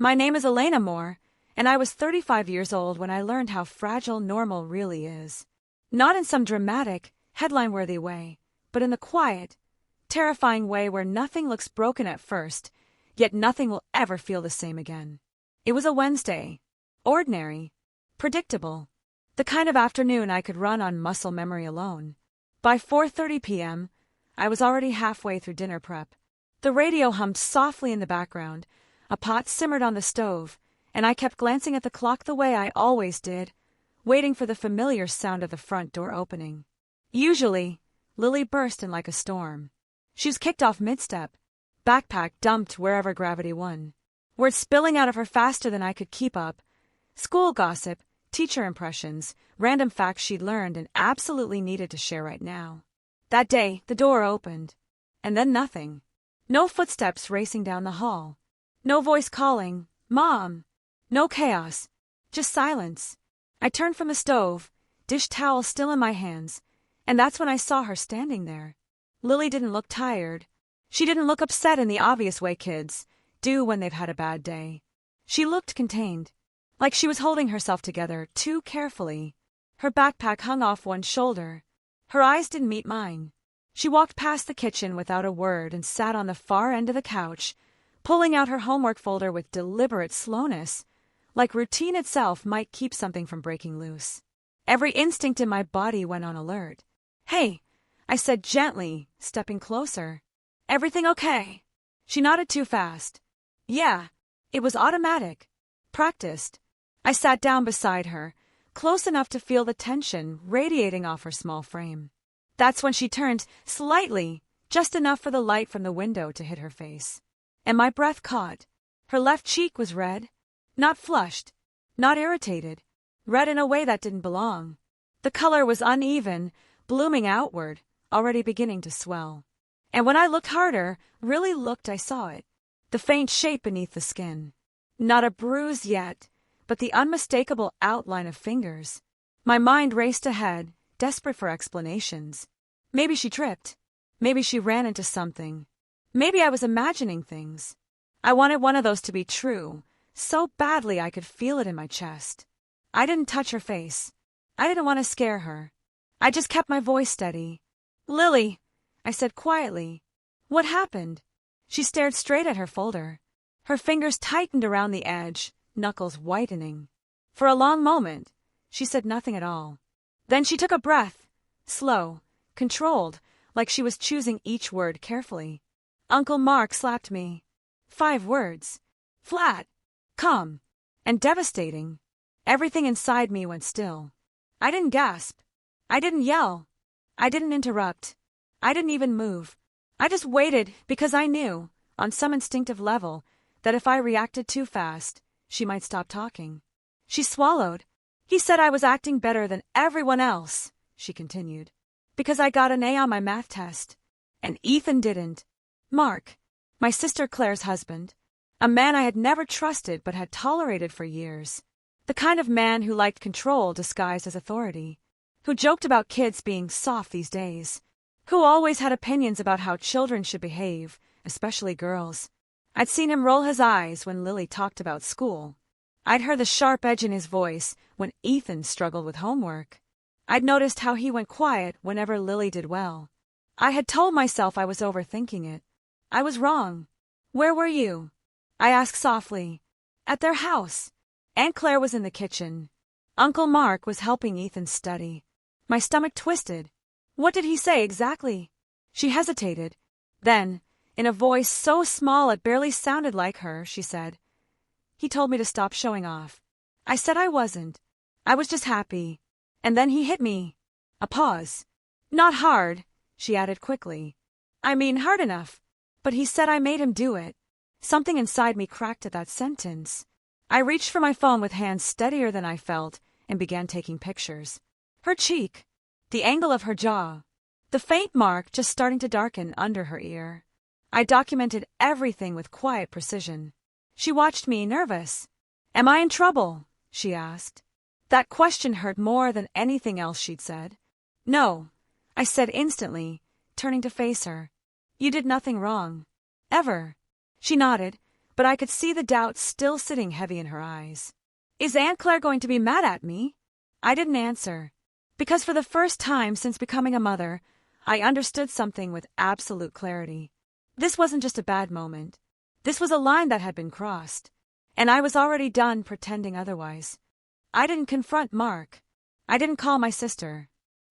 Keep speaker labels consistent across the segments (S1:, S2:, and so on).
S1: My name is Elena Moore, and I was 35 years old when I learned how fragile normal really is. Not in some dramatic, headline-worthy way, but in the quiet, terrifying way where nothing looks broken at first, yet nothing will ever feel the same again. It was a Wednesday. Ordinary. Predictable. The kind of afternoon I could run on muscle memory alone. By 4:30 p.m., I was already halfway through dinner prep. The radio hummed softly in the background, a pot simmered on the stove, and I kept glancing at the clock the way I always did, waiting for the familiar sound of the front door opening. Usually, Lily burst in like a storm. She was kicked off mid-step, backpack dumped wherever gravity won. Words spilling out of her faster than I could keep up. School gossip, teacher impressions, random facts she'd learned and absolutely needed to share right now. That day, the door opened. And then nothing. No footsteps racing down the hall. No voice calling, "Mom!" No chaos. Just silence. I turned from the stove, dish towel still in my hands, and that's when I saw her standing there. Lily didn't look tired. She didn't look upset in the obvious way kids do when they've had a bad day. She looked contained, like she was holding herself together too carefully. Her backpack hung off one shoulder. Her eyes didn't meet mine. She walked past the kitchen without a word and sat on the far end of the couch, pulling out her homework folder with deliberate slowness, like routine itself might keep something from breaking loose. Every instinct in my body went on alert. "Hey," I said gently, stepping closer. "Everything okay?" She nodded too fast. "Yeah." It was automatic. Practiced. I sat down beside her, close enough to feel the tension radiating off her small frame. That's when she turned, slightly, just enough for the light from the window to hit her face. And my breath caught. Her left cheek was red. Not flushed. Not irritated. Red in a way that didn't belong. The color was uneven, blooming outward, already beginning to swell. And when I looked harder, really looked, I saw it. The faint shape beneath the skin. Not a bruise yet, but the unmistakable outline of fingers. My mind raced ahead, desperate for explanations. Maybe she tripped. Maybe she ran into something. Maybe I was imagining things. I wanted one of those to be true, so badly I could feel it in my chest. I didn't touch her face. I didn't want to scare her. I just kept my voice steady. "Lily," I said quietly. "What happened?" She stared straight at her folder. Her fingers tightened around the edge, knuckles whitening. For a long moment, she said nothing at all. Then she took a breath, slow, controlled, like she was choosing each word carefully. Uncle Mark slapped me. 5 words. Flat, calm, and devastating. Everything inside me went still. I didn't gasp. I didn't yell. I didn't interrupt. I didn't even move. I just waited because I knew, on some instinctive level, that if I reacted too fast, she might stop talking. She swallowed. "He said I was acting better than everyone else," she continued, "because I got an A on my math test. And Ethan didn't. Mark, my sister Claire's husband, a man I had never trusted but had tolerated for years. The kind of man who liked control disguised as authority, who joked about kids being soft these days, who always had opinions about how children should behave, especially girls. I'd seen him roll his eyes when Lily talked about school. I'd heard the sharp edge in his voice when Ethan struggled with homework. I'd noticed how he went quiet whenever Lily did well. I had told myself I was overthinking it. I was wrong. "Where were you?" I asked softly. "At their house." Aunt Claire was in the kitchen. Uncle Mark was helping Ethan study. My stomach twisted. "What did he say exactly?" She hesitated. Then, in a voice so small it barely sounded like her, she said, "He told me to stop showing off." I said I wasn't. I was just happy. And then he hit me. A pause. "Not hard," she added quickly. "I mean hard enough. But he said I made him do it." Something inside me cracked at that sentence. I reached for my phone with hands steadier than I felt and began taking pictures. Her cheek. The angle of her jaw. The faint mark just starting to darken under her ear. I documented everything with quiet precision. She watched me, nervous. "Am I in trouble?" she asked. That question hurt more than anything else she'd said. "No," I said instantly, turning to face her. "You did nothing wrong. Ever." She nodded, but I could see the doubt still sitting heavy in her eyes. Is Aunt Claire going to be mad at me? I didn't answer, because for the first time since becoming a mother, I understood something with absolute clarity. This wasn't just a bad moment. This was a line that had been crossed, and I was already done pretending otherwise. I didn't confront Mark. I didn't call my sister.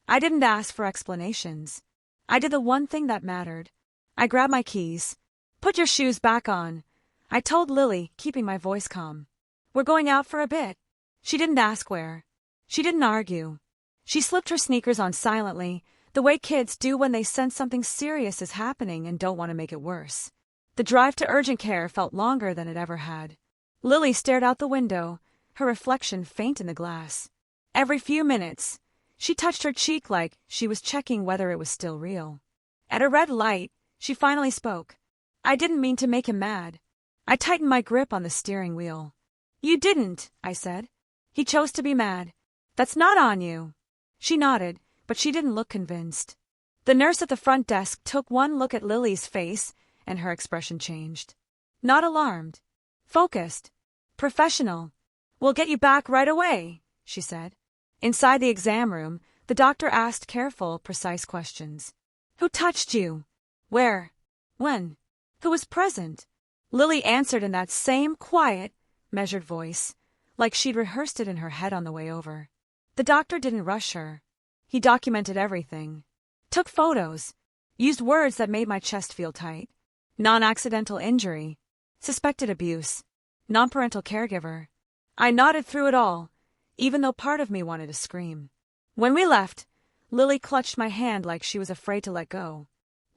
S1: I didn't ask for explanations. I did the one thing that mattered. I grabbed my keys. Put your shoes back on, I told Lily, keeping my voice calm. We're going out for a bit. She didn't ask where. She didn't argue. She slipped her sneakers on silently, the way kids do when they sense something serious is happening and don't want to make it worse. The drive to urgent care felt longer than it ever had. Lily stared out the window, her reflection faint in the glass. Every few minutes, she touched her cheek like she was checking whether it was still real. At a red light, she finally spoke. I didn't mean to make him mad. I tightened my grip on the steering wheel. You didn't, I said. He chose to be mad. That's not on you. She nodded, but she didn't look convinced. The nurse at the front desk took one look at Lily's face, and her expression changed. Not alarmed. Focused. Professional. We'll get you back right away, she said. Inside the exam room, the doctor asked careful, precise questions. Who touched you? Where? When? Who was present? Lily answered in that same quiet, measured voice, like she'd rehearsed it in her head on the way over. The doctor didn't rush her. He documented everything. Took photos. Used words that made my chest feel tight. Non-accidental injury. Suspected abuse. Non-parental caregiver. I nodded through it all, even though part of me wanted to scream. When we left, Lily clutched my hand like she was afraid to let go.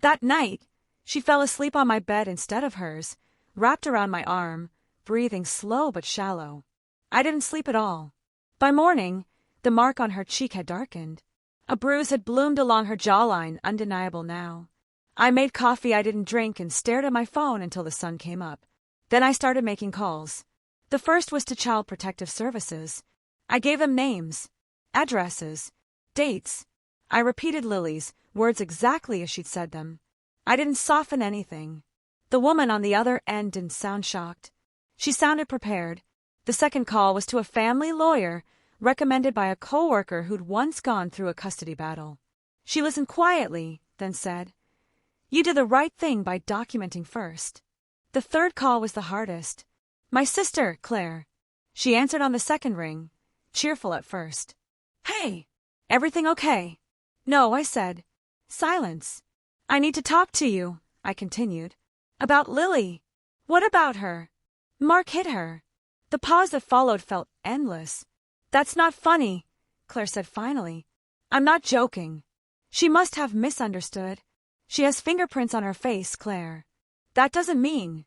S1: That night, she fell asleep on my bed instead of hers, wrapped around my arm, breathing slow but shallow. I didn't sleep at all. By morning, the mark on her cheek had darkened. A bruise had bloomed along her jawline, undeniable now. I made coffee I didn't drink and stared at my phone until the sun came up. Then I started making calls. The first was to Child Protective Services. I gave them names, addresses, dates. I repeated Lily's words exactly as she'd said them. I didn't soften anything. The woman on the other end didn't sound shocked. She sounded prepared. The second call was to a family lawyer recommended by a coworker who'd once gone through a custody battle. She listened quietly, then said, You did the right thing by documenting first. The third call was the hardest. My sister, Claire. She answered on the second ring, cheerful at first. Hey, everything okay? No, I said. Silence. I need to talk to you, I continued. About Lily. What about her? Mark hit her. The pause that followed felt endless. That's not funny, Claire said finally. I'm not joking. She must have misunderstood. She has fingerprints on her face, Claire. That doesn't mean.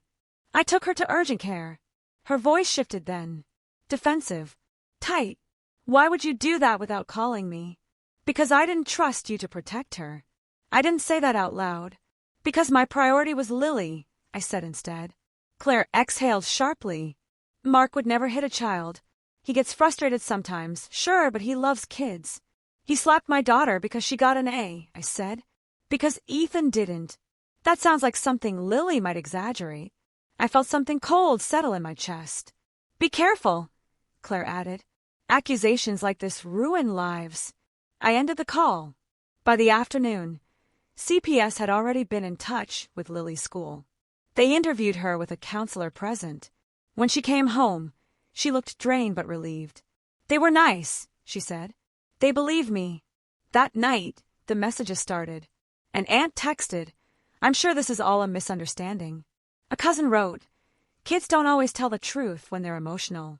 S1: I took her to urgent care. Her voice shifted then. Defensive. Tight. Why would you do that without calling me? Because I didn't trust you to protect her. I didn't say that out loud. Because my priority was Lily, I said instead. Claire exhaled sharply. Mark would never hit a child. He gets frustrated sometimes, sure, but he loves kids. He slapped my daughter because she got an A, I said. Because Ethan didn't. That sounds like something Lily might exaggerate. I felt something cold settle in my chest. Be careful, Claire added. Accusations like this ruin lives. I ended the call. By the afternoon, CPS had already been in touch with Lily's school. They interviewed her with a counselor present. When she came home, she looked drained but relieved. They were nice, she said. They believed me. That night, the messages started. An aunt texted, I'm sure this is all a misunderstanding. A cousin wrote, Kids don't always tell the truth when they're emotional.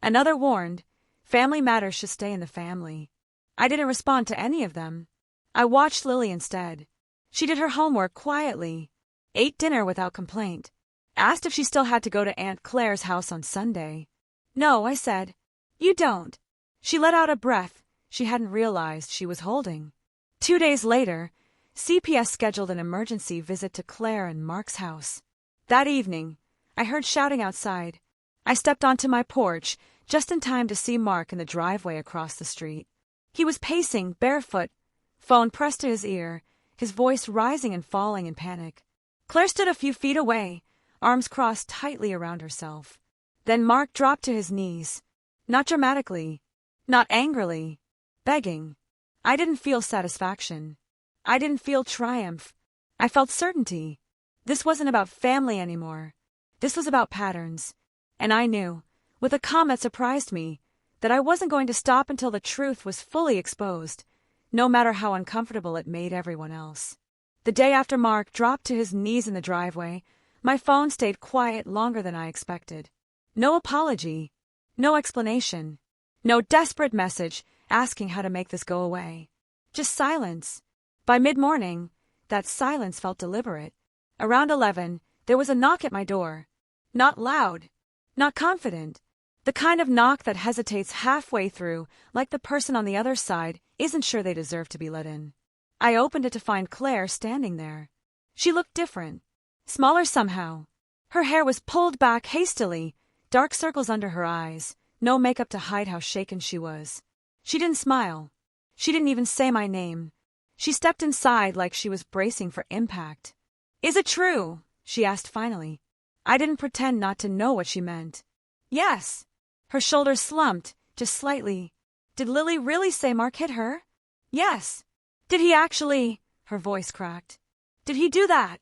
S1: Another warned, family matters should stay in the family. I didn't respond to any of them. I watched Lily instead. She did her homework quietly, ate dinner without complaint, asked if she still had to go to Aunt Claire's house on Sunday. No, I said. You don't. She let out a breath she hadn't realized she was holding. 2 days later, CPS scheduled an emergency visit to Claire and Mark's house. That evening, I heard shouting outside. I stepped onto my porch just in time to see Mark in the driveway across the street. He was pacing, barefoot, phone pressed to his ear, his voice rising and falling in panic. Claire stood a few feet away, arms crossed tightly around herself. Then Mark dropped to his knees. Not dramatically. Not angrily. Begging. I didn't feel satisfaction. I didn't feel triumph. I felt certainty. This wasn't about family anymore. This was about patterns. And I knew, with a calm that surprised me, that I wasn't going to stop until the truth was fully exposed, no matter how uncomfortable it made everyone else. The day after Mark dropped to his knees in the driveway, my phone stayed quiet longer than I expected. No apology. No explanation. No desperate message asking how to make this go away. Just silence. By mid-morning, that silence felt deliberate. Around 11, there was a knock at my door. Not loud. Not confident. The kind of knock that hesitates halfway through, like the person on the other side isn't sure they deserve to be let in. I opened it to find Claire standing there. She looked different. Smaller somehow. Her hair was pulled back hastily, dark circles under her eyes, no makeup to hide how shaken she was. She didn't smile. She didn't even say my name. She stepped inside like she was bracing for impact. "Is it true?" she asked finally. I didn't pretend not to know what she meant. "Yes." Her shoulders slumped, just slightly. "Did Lily really say Mark hit her?" "Yes." "Did he actually?" Her voice cracked. "Did he do that?"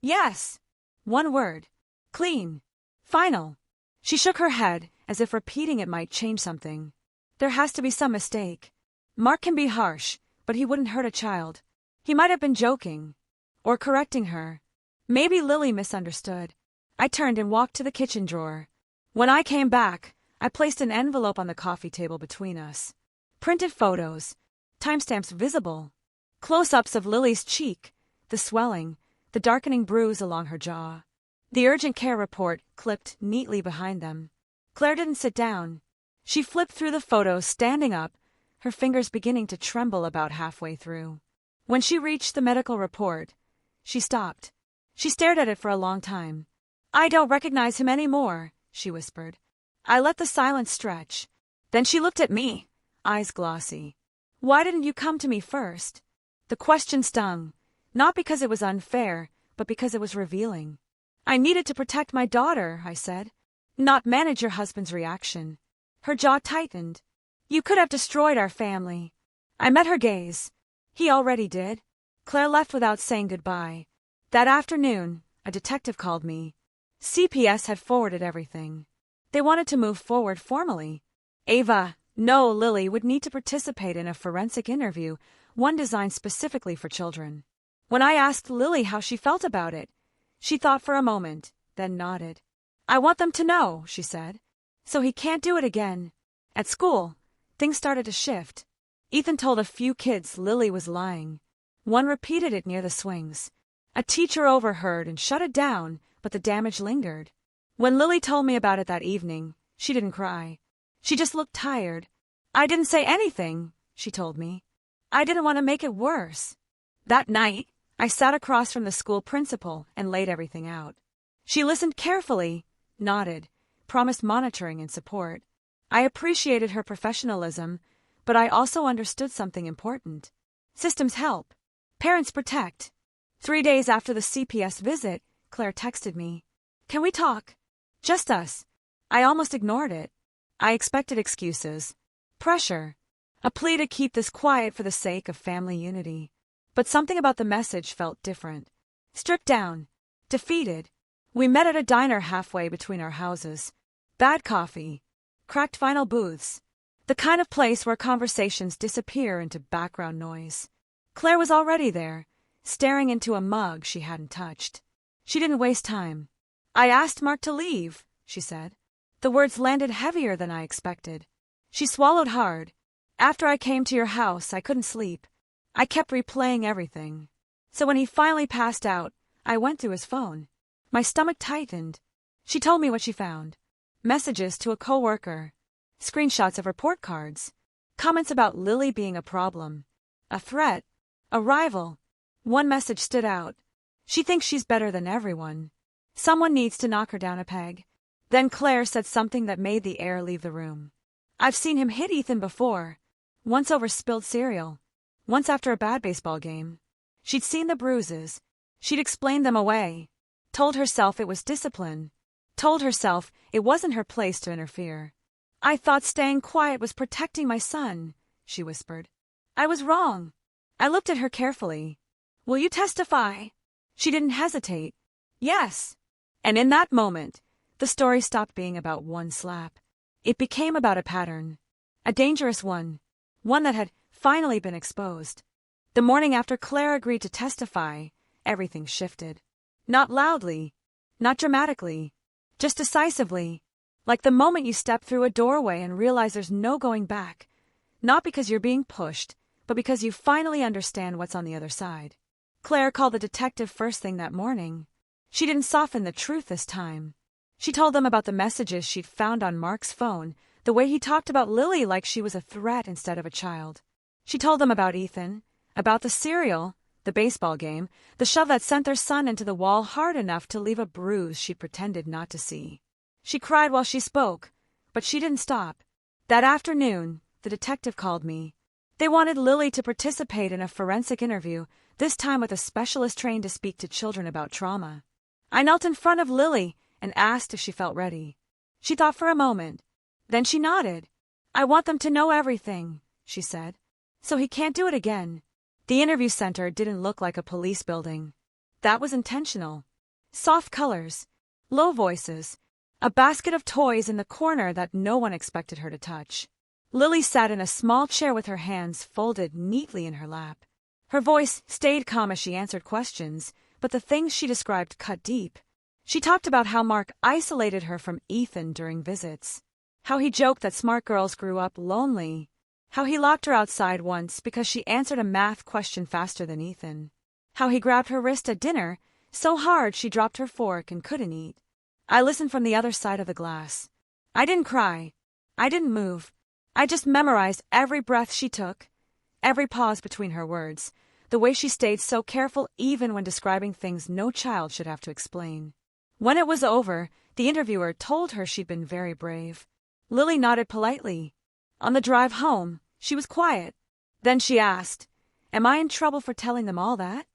S1: "Yes." One word. Clean. Final. She shook her head, as if repeating it might change something. "There has to be some mistake. Mark can be harsh, but he wouldn't hurt a child. He might have been joking. Or correcting her. Maybe Lily misunderstood." I turned and walked to the kitchen drawer. When I came back, I placed an envelope on the coffee table between us. Printed photos. Timestamps visible. Close-ups of Lily's cheek, the swelling, the darkening bruise along her jaw. The urgent care report clipped neatly behind them. Claire didn't sit down. She flipped through the photos standing up, her fingers beginning to tremble about halfway through. When she reached the medical report, she stopped. She stared at it for a long time. "I don't recognize him anymore," she whispered. I let the silence stretch. Then she looked at me, eyes glossy. "Why didn't you come to me first?" The question stung, not because it was unfair, but because it was revealing. "I needed to protect my daughter," I said, "not manage your husband's reaction." Her jaw tightened. "You could have destroyed our family." I met her gaze. "He already did." Claire left without saying goodbye. That afternoon, a detective called me. CPS had forwarded everything. They wanted to move forward formally. Lily would need to participate in a forensic interview, one designed specifically for children. When I asked Lily how she felt about it, she thought for a moment, then nodded. "I want them to know," she said. "So he can't do it again." At school, things started to shift. Ethan told a few kids Lily was lying. One repeated it near the swings. A teacher overheard and shut it down, but the damage lingered. When Lily told me about it that evening, she didn't cry. She just looked tired. "I didn't say anything," she told me. "I didn't want to make it worse." That night, I sat across from the school principal and laid everything out. She listened carefully, nodded, promised monitoring and support. I appreciated her professionalism, but I also understood something important. Systems help. Parents protect. 3 days after the CPS visit, Claire texted me. "Can we talk? Just us." I almost ignored it. I expected excuses. Pressure. A plea to keep this quiet for the sake of family unity. But something about the message felt different. Stripped down. Defeated. We met at a diner halfway between our houses. Bad coffee. Cracked vinyl booths. The kind of place where conversations disappear into background noise. Claire was already there, staring into a mug she hadn't touched. She didn't waste time. "I asked Mark to leave," she said. The words landed heavier than I expected. She swallowed hard. "After I came to your house, I couldn't sleep. I kept replaying everything. So when he finally passed out, I went through his phone. My stomach tightened. She told me what she found. Messages to a coworker. Screenshots of report cards. Comments about Lily being a problem. A threat. A rival. One message stood out. She thinks she's better than everyone. Someone needs to knock her down a peg. Then Claire said something that made the air leave the room. "I've seen him hit Ethan before. Once over spilled cereal. Once after a bad baseball game." She'd seen the bruises. She'd explained them away. told herself it was discipline, told herself it wasn't her place to interfere. "I thought staying quiet was protecting my son," she whispered. "I was wrong." I looked at her carefully. "Will you testify?" She didn't hesitate. "Yes." And in that moment, the story stopped being about one slap. It became about a pattern. A dangerous one that had finally been exposed. The morning after Claire agreed to testify, everything shifted. Not loudly, not dramatically, just decisively. Like the moment you step through a doorway and realize there's no going back. Not because you're being pushed, but because you finally understand what's on the other side. Claire called the detective first thing that morning. She didn't soften the truth this time. She told them about the messages she'd found on Mark's phone, the way he talked about Lily like she was a threat instead of a child. She told them about Ethan, about the cereal, the baseball game, the shove that sent their son into the wall hard enough to leave a bruise she pretended not to see. She cried while she spoke, but she didn't stop. That afternoon, the detective called me. They wanted Lily to participate in a forensic interview, this time with a specialist trained to speak to children about trauma. I knelt in front of Lily and asked if she felt ready. She thought for a moment. Then she nodded. "I want them to know everything," she said. "So he can't do it again." The interview center didn't look like a police building. That was intentional. Soft colors, low voices, a basket of toys in the corner that no one expected her to touch. Lily sat in a small chair with her hands folded neatly in her lap. Her voice stayed calm as she answered questions, but the things she described cut deep. She talked about how Mark isolated her from Ethan during visits, how he joked that smart girls grew up lonely, how he locked her outside once because she answered a math question faster than Ethan, how he grabbed her wrist at dinner so hard she dropped her fork and couldn't eat. I listened from the other side of the glass. I didn't cry. I didn't move. I just memorized every breath she took, every pause between her words, the way she stayed so careful even when describing things no child should have to explain. When it was over, the interviewer told her she'd been very brave. Lily nodded politely. On the drive home, she was quiet. Then she asked, "Am I in trouble for telling them all that?"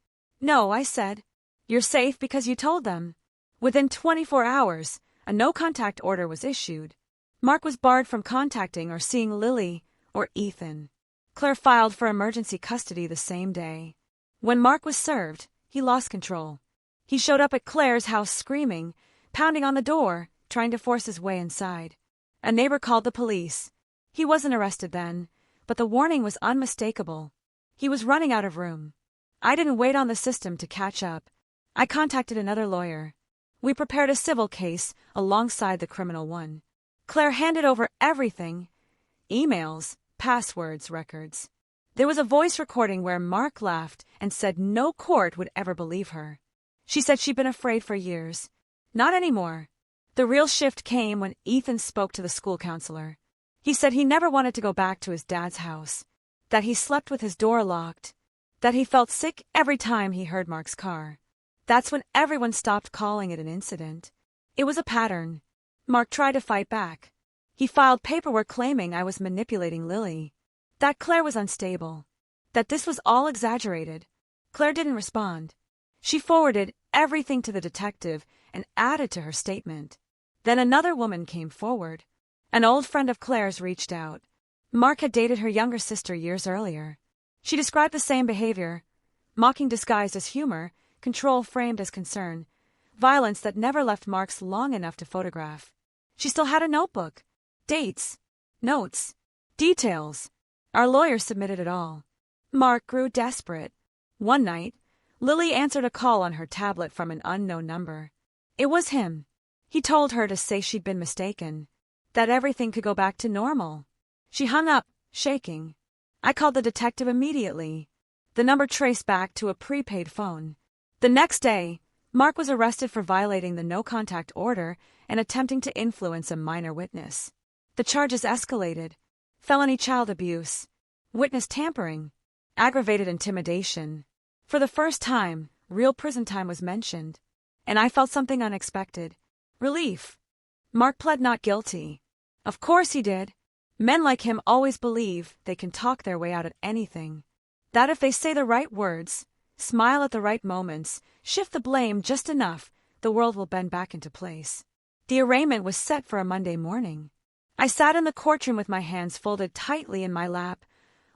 S1: "No," I said. "You're safe because you told them." Within 24 hours, a no-contact order was issued. Mark was barred from contacting or seeing Lily or Ethan. Claire filed for emergency custody the same day. When Mark was served, he lost control. He showed up at Claire's house screaming, pounding on the door, trying to force his way inside. A neighbor called the police. He wasn't arrested then, but the warning was unmistakable. He was running out of room. I didn't wait on the system to catch up. I contacted another lawyer. We prepared a civil case alongside the criminal one. Claire handed over everything: emails, passwords, records. There was a voice recording where Mark laughed and said no court would ever believe her. She said she'd been afraid for years. Not anymore. The real shift came when Ethan spoke to the school counselor. He said he never wanted to go back to his dad's house, that he slept with his door locked, that he felt sick every time he heard Mark's car. That's when everyone stopped calling it an incident. It was a pattern. Mark tried to fight back. He filed paperwork claiming I was manipulating Lily, that Claire was unstable, that this was all exaggerated. Claire didn't respond. She forwarded everything to the detective and added to her statement. Then another woman came forward. An old friend of Claire's reached out. Mark had dated her younger sister years earlier. She described the same behavior: mocking disguised as humor, control framed as concern, violence that never left marks long enough to photograph. She still had a notebook. Dates, notes, details. Our lawyer submitted it all. Mark grew desperate. One night, Lily answered a call on her tablet from an unknown number. It was him. He told her to say she'd been mistaken, that everything could go back to normal. She hung up, shaking. I called the detective immediately. The number traced back to a prepaid phone. The next day, Mark was arrested for violating the no-contact order and attempting to influence a minor witness. The charges escalated: felony child abuse, witness tampering, aggravated intimidation. For the first time, real prison time was mentioned, and I felt something unexpected: relief. Mark pled not guilty. Of course he did. Men like him always believe they can talk their way out of anything. That if they say the right words, smile at the right moments, shift the blame just enough, the world will bend back into place. The arraignment was set for a Monday morning. I sat in the courtroom with my hands folded tightly in my lap,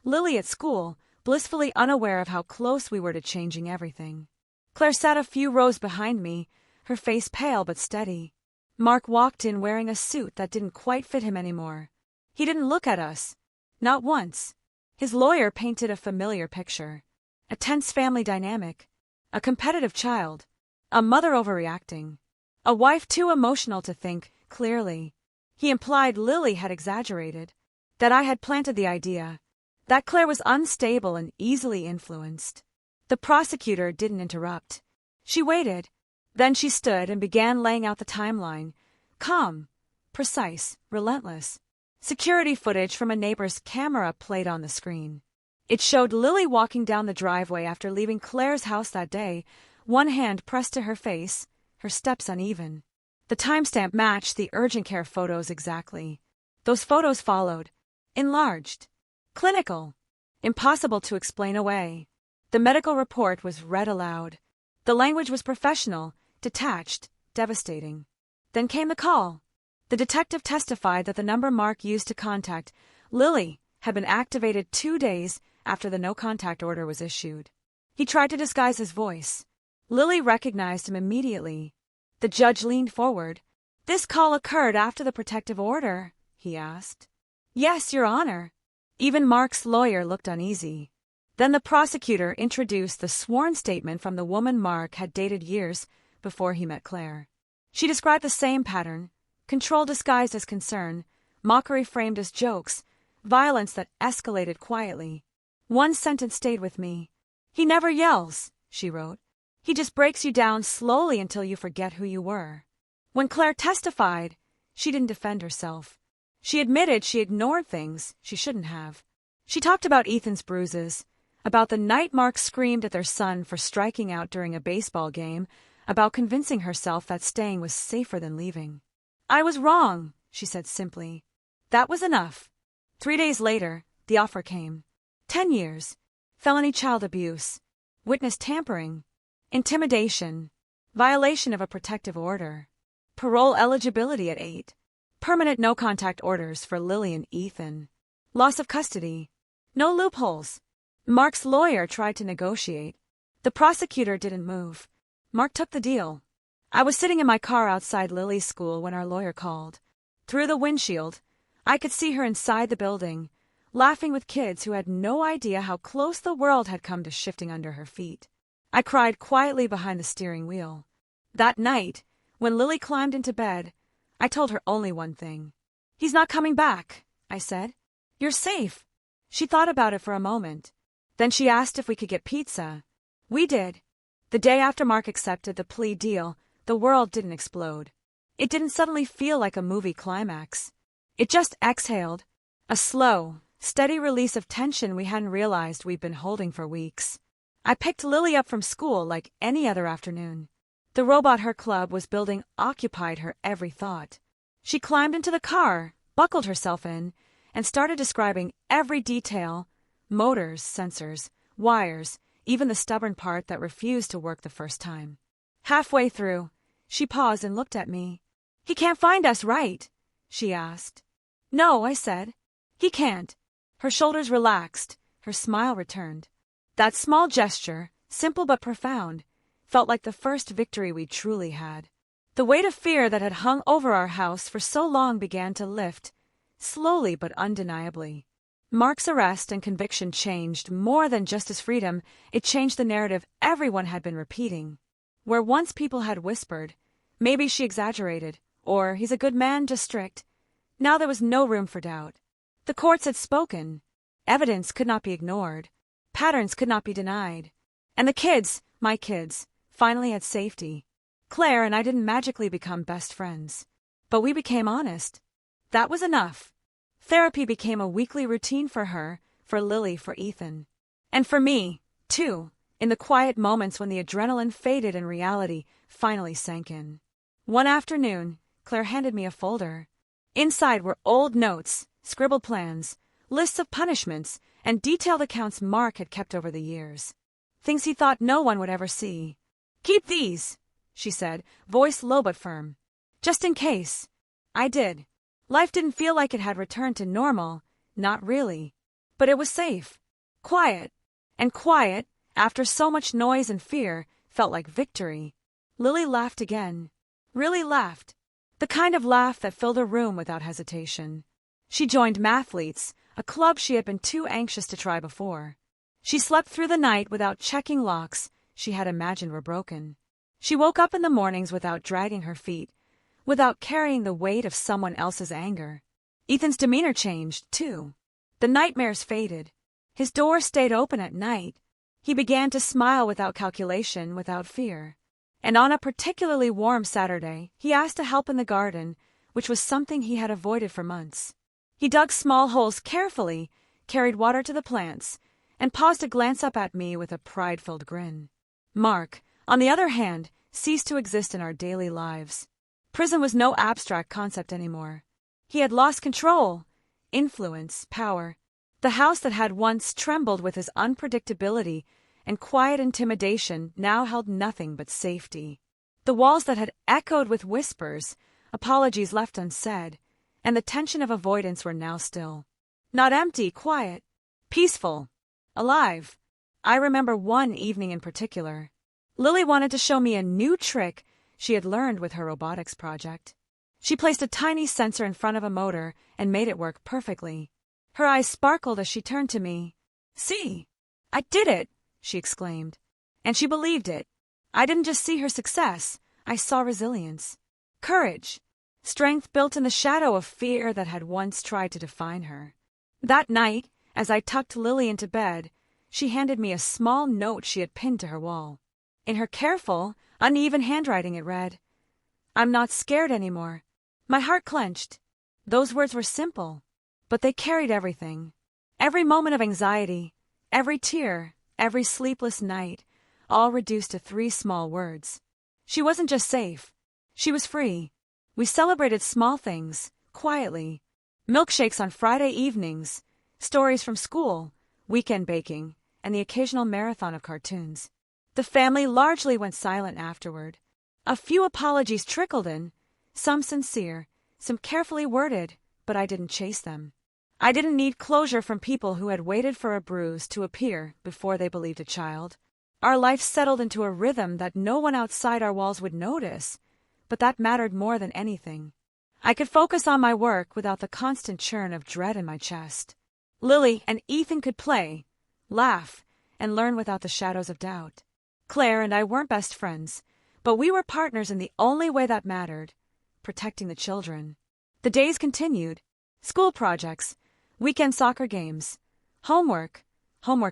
S1: Lily at school, blissfully unaware of how close we were to changing everything. Claire sat a few rows behind me, her face pale but steady. Mark walked in wearing a suit that didn't quite fit him anymore. He didn't look at us. Not once. His lawyer painted a familiar picture. A tense family dynamic. A competitive child. A mother overreacting. A wife too emotional to think clearly. He implied Lily had exaggerated. That I had planted the idea. That Claire was unstable and easily influenced. The prosecutor didn't interrupt. She waited. Then she stood and began laying out the timeline. Calm. Precise. Relentless. Security footage from a neighbor's camera played on the screen. It showed Lily walking down the driveway after leaving Claire's house that day, one hand pressed to her face, her steps uneven. The timestamp matched the urgent care photos exactly. Those photos followed. Enlarged. Clinical. Impossible to explain away. The medical report was read aloud. The language was professional, detached, devastating. Then came the call. The detective testified that the number Mark used to contact Lily had been activated 2 days after the no-contact order was issued. He tried to disguise his voice. Lily recognized him immediately. The judge leaned forward. "This call occurred after the protective order?" he asked. "Yes, Your Honor." Even Mark's lawyer looked uneasy. Then the prosecutor introduced the sworn statement from the woman Mark had dated years before he met Claire. She described the same pattern: control disguised as concern, mockery framed as jokes, violence that escalated quietly. One sentence stayed with me. "He never yells," she wrote. "He just breaks you down slowly until you forget who you were." When Claire testified, she didn't defend herself. She admitted she ignored things she shouldn't have. She talked about Ethan's bruises, about the night Mark screamed at their son for striking out during a baseball game, about convincing herself that staying was safer than leaving. "I was wrong," she said simply. That was enough. 3 days later, the offer came. 10 years. Felony child abuse. Witness tampering. Intimidation. Violation of a protective order. Parole eligibility at 8. Permanent no-contact orders for Lily and Ethan. Loss of custody. No loopholes. Mark's lawyer tried to negotiate. The prosecutor didn't move. Mark took the deal. I was sitting in my car outside Lily's school when our lawyer called. Through the windshield, I could see her inside the building, laughing with kids who had no idea how close the world had come to shifting under her feet. I cried quietly behind the steering wheel. That night, when Lily climbed into bed, I told her only one thing. "He's not coming back," I said. "You're safe." She thought about it for a moment. Then she asked if we could get pizza. We did. The day after Mark accepted the plea deal, the world didn't explode. It didn't suddenly feel like a movie climax. It just exhaled, a slow, steady release of tension we hadn't realized we'd been holding for weeks. I picked Lily up from school like any other afternoon. The robot her club was building occupied her every thought. She climbed into the car, buckled herself in, and started describing every detail: motors, sensors, wires, even the stubborn part that refused to work the first time. Halfway through, she paused and looked at me. "He can't find us, right?" she asked. "No," I said. "He can't." Her shoulders relaxed, her smile returned. That small gesture, simple but profound, felt like the first victory we truly had. The weight of fear that had hung over our house for so long began to lift, slowly but undeniably. Mark's arrest and conviction changed more than just his freedom. It changed the narrative everyone had been repeating. Where once people had whispered, "Maybe she exaggerated," or "He's a good man, just strict," now there was no room for doubt. The courts had spoken. Evidence could not be ignored. Patterns could not be denied. And the kids, my kids, finally had safety. Claire and I didn't magically become best friends. But we became honest. That was enough. Therapy became a weekly routine for her, for Lily, for Ethan. And for me, too, in the quiet moments when the adrenaline faded and reality finally sank in. One afternoon, Claire handed me a folder. Inside were old notes, scribbled plans, lists of punishments, and detailed accounts Mark had kept over the years. Things he thought no one would ever see. "Keep these," she said, voice low but firm. Just in case. I did. Life didn't feel like it had returned to normal, not really. But it was safe. Quiet. And quiet, after so much noise and fear, felt like victory. Lily laughed again. Really laughed. The kind of laugh that filled a room without hesitation. She joined Mathletes, a club she had been too anxious to try before. She slept through the night without checking locks she had imagined were broken. She woke up in the mornings without dragging her feet, without carrying the weight of someone else's anger. Ethan's demeanor changed, too. The nightmares faded. His door stayed open at night. He began to smile without calculation, without fear. And on a particularly warm Saturday, he asked to help in the garden, which was something he had avoided for months. He dug small holes carefully, carried water to the plants, and paused to glance up at me with a pride-filled grin. Mark, on the other hand, ceased to exist in our daily lives. Prison was no abstract concept anymore. He had lost control, influence, power. The house that had once trembled with his unpredictability and quiet intimidation now held nothing but safety. The walls that had echoed with whispers, apologies left unsaid, and the tension of avoidance were now still. Not empty, quiet, peaceful, alive. I remember one evening in particular. Lily wanted to show me a new trick she had learned with her robotics project. She placed a tiny sensor in front of a motor and made it work perfectly. Her eyes sparkled as she turned to me. "See? I did it!" she exclaimed. And she believed it. I didn't just see her success, I saw resilience. Courage. Strength built in the shadow of fear that had once tried to define her. That night, as I tucked Lily into bed, she handed me a small note she had pinned to her wall. In her careful, uneven handwriting it read, "I'm not scared anymore." My heart clenched. Those words were simple, but they carried everything. Every moment of anxiety, every tear, every sleepless night, all reduced to 3 small words. She wasn't just safe. She was free. We celebrated small things, quietly. Milkshakes on Friday evenings, stories from school, weekend baking, and the occasional marathon of cartoons. The family largely went silent afterward. A few apologies trickled in, some sincere, some carefully worded, but I didn't chase them. I didn't need closure from people who had waited for a bruise to appear before they believed a child. Our life settled into a rhythm that no one outside our walls would notice, but that mattered more than anything. I could focus on my work without the constant churn of dread in my chest. Lily and Ethan could play, laugh, and learn without the shadows of doubt. Claire and I weren't best friends, but we were partners in the only way that mattered, protecting the children. The days continued. School projects, weekend soccer games, homework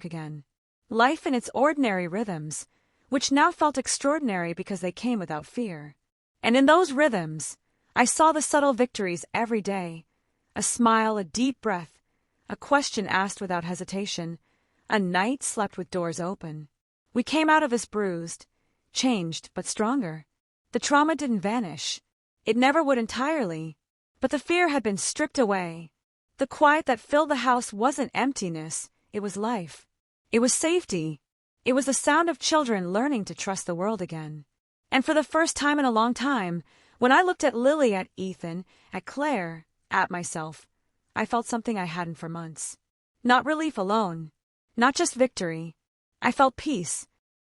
S1: again. Life in its ordinary rhythms, which now felt extraordinary because they came without fear. And in those rhythms, I saw the subtle victories every day. A smile, a deep breath, a question asked without hesitation, a night slept with doors open. We came out of this bruised, changed, but stronger. The trauma didn't vanish. It never would entirely. But the fear had been stripped away. The quiet that filled the house wasn't emptiness, it was life. It was safety. It was the sound of children learning to trust the world again. And for the first time in a long time, when I looked at Lily, at Ethan, at Claire, at myself, I felt something I hadn't for months. Not relief alone. Not just victory. I felt peace.